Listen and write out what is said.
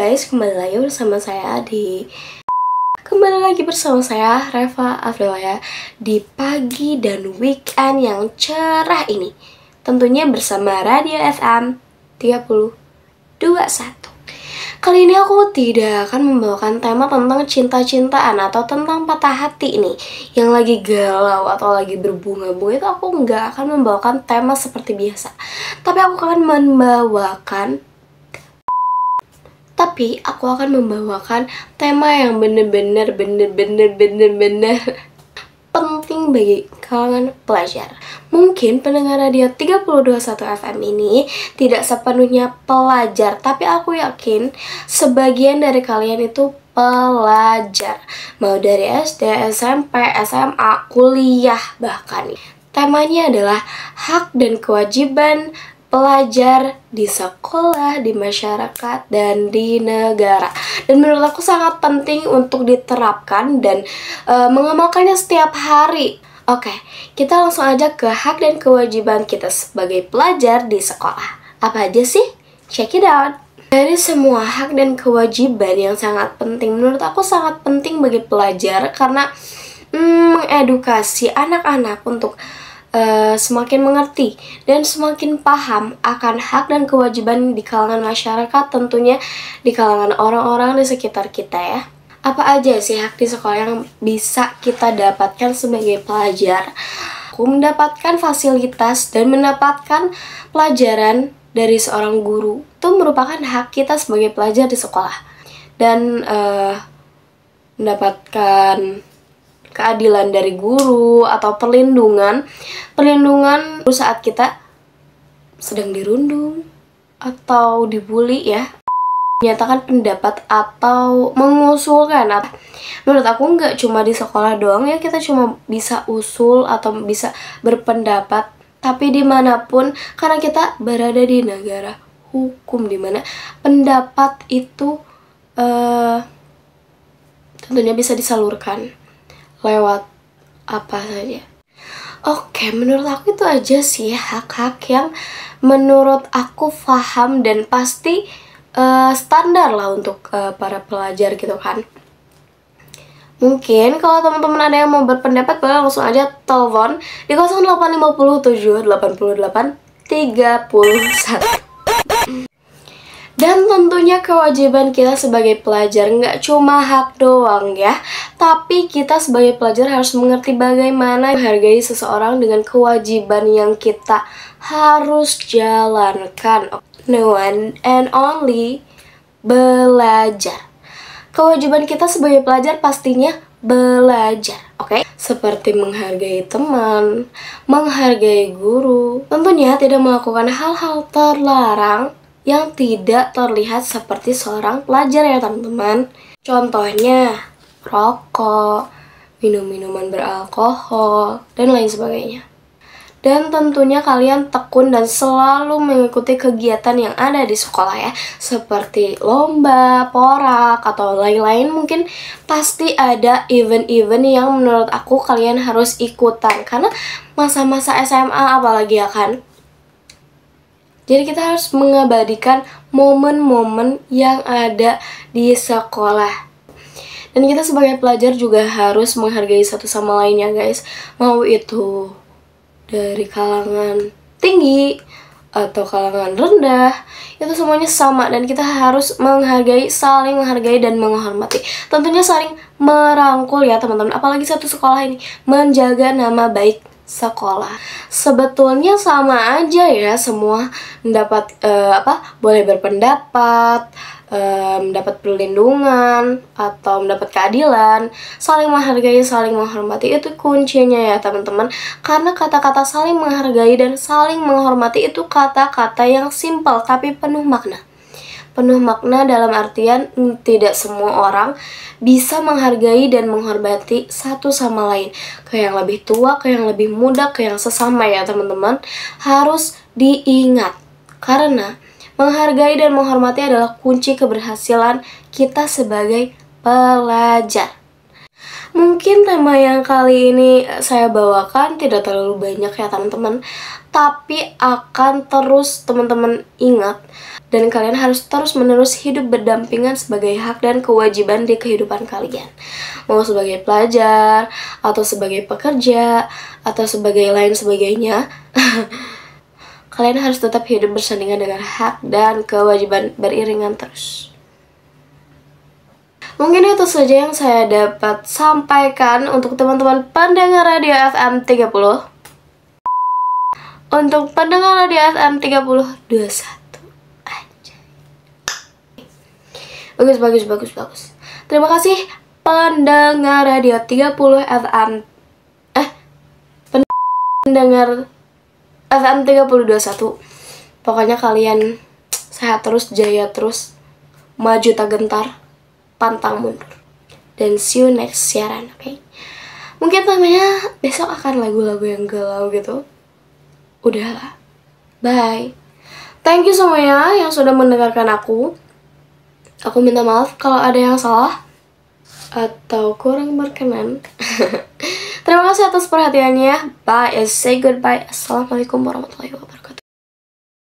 guys, kembali lagi bersama saya Reva Afrilia di pagi dan weekend yang cerah ini. Tentunya bersama Radio FM 3021. Kali ini aku tidak akan membawakan tema tentang cinta-cintaan atau tentang patah hati nih. Yang lagi galau atau lagi berbunga-bunga itu aku nggak akan membawakan tema seperti biasa. Tapi aku akan membawakan tema yang bener-bener penting bagi kalangan pelajar. Mungkin pendengar radio 3021 FM ini tidak sepenuhnya pelajar, tapi aku yakin sebagian dari kalian itu pelajar. Mau dari SD, SMP, SMA, kuliah bahkan. Temanya adalah hak dan kewajiban pelajar di sekolah, di masyarakat, dan di negara. Dan menurut aku sangat penting untuk diterapkan dan mengamalkannya setiap hari. Oke, kita langsung aja ke hak dan kewajiban kita sebagai pelajar di sekolah. Apa aja sih? Check it out. Dari semua hak dan kewajiban yang sangat penting, menurut aku sangat penting bagi pelajar karena mengedukasi anak-anak untuk semakin mengerti dan semakin paham akan hak dan kewajiban di kalangan masyarakat, tentunya di kalangan orang-orang di sekitar kita ya. Apa aja sih hak di sekolah yang bisa kita dapatkan sebagai pelajar? Aku mendapatkan fasilitas dan mendapatkan pelajaran dari seorang guru itu merupakan hak kita sebagai pelajar di sekolah. Dan mendapatkan keadilan dari guru atau perlindungan saat kita sedang dirundung atau dibully ya, menyatakan pendapat atau mengusulkan. Menurut aku nggak cuma di sekolah doang ya kita cuma bisa usul atau bisa berpendapat, tapi dimanapun, karena kita berada di negara hukum dimana pendapat itu tentunya bisa disalurkan lewat apa saja. Oke, menurut aku itu aja sih hak-hak yang menurut aku paham dan pasti standar lah untuk para pelajar gitu kan. Mungkin kalau teman-teman ada yang mau berpendapat boleh langsung aja telepon di 0857 88 31. Dan tentunya kewajiban kita sebagai pelajar nggak cuma hak doang ya, tapi kita sebagai pelajar harus mengerti bagaimana menghargai seseorang dengan kewajiban yang kita harus jalankan. No one and only belajar. Kewajiban kita sebagai pelajar pastinya belajar, oke? Seperti menghargai teman, menghargai guru, tentunya tidak melakukan hal-hal terlarang yang tidak terlihat seperti seorang pelajar ya teman-teman. Contohnya rokok, minum-minuman beralkohol, dan lain sebagainya. Dan tentunya kalian tekun dan selalu mengikuti kegiatan yang ada di sekolah ya, seperti lomba, porak, atau lain-lain. Mungkin pasti ada event-event yang menurut aku kalian harus ikutan, karena masa-masa SMA apalagi ya kan. Jadi kita harus mengabadikan momen-momen yang ada di sekolah. Dan kita sebagai pelajar juga harus menghargai satu sama lain ya guys. Mau itu dari kalangan tinggi atau kalangan rendah, itu semuanya sama. Dan kita harus saling menghargai dan menghormati. Tentunya saling merangkul ya teman-teman. Apalagi satu sekolah ini menjaga nama baik sekolah. Sebetulnya sama aja ya, semua mendapat boleh berpendapat, mendapat perlindungan atau mendapat keadilan. Saling menghargai, saling menghormati itu kuncinya ya teman-teman. Karena kata-kata saling menghargai dan saling menghormati itu kata-kata yang simpel tapi penuh makna. Penuh makna dalam artian tidak semua orang bisa menghargai dan menghormati satu sama lain. Ke yang lebih tua, ke yang lebih muda, ke yang sesama ya teman-teman. Harus diingat. Karena menghargai dan menghormati adalah kunci keberhasilan kita sebagai pelajar. Mungkin tema yang kali ini saya bawakan tidak terlalu banyak ya teman-teman, tapi akan terus teman-teman ingat dan kalian harus terus-menerus hidup berdampingan sebagai hak dan kewajiban di kehidupan kalian. Mau sebagai pelajar, atau sebagai pekerja, atau sebagai lain sebagainya. Kalian harus tetap hidup bersandingan dengan hak dan kewajiban beriringan terus. Mungkin itu saja yang saya dapat sampaikan untuk teman-teman pendengar Radio FM 30. Untuk pendengar Radio FM 30 21 aja. Bagus. Terima kasih pendengar Radio 30 FM. Pendengar FM 3021. Pokoknya kalian sehat terus, jaya terus, maju tak gentar, pantang mundur. Dan see you next siaran, oke? Mungkin namanya besok akan lagu-lagu yang galau gitu. Udahlah. Bye. Thank you semuanya yang sudah mendengarkan aku. Aku minta maaf kalau ada yang salah atau kurang berkenan. Terima kasih atas perhatiannya. Bye. Say goodbye. Assalamualaikum warahmatullahi wabarakatuh.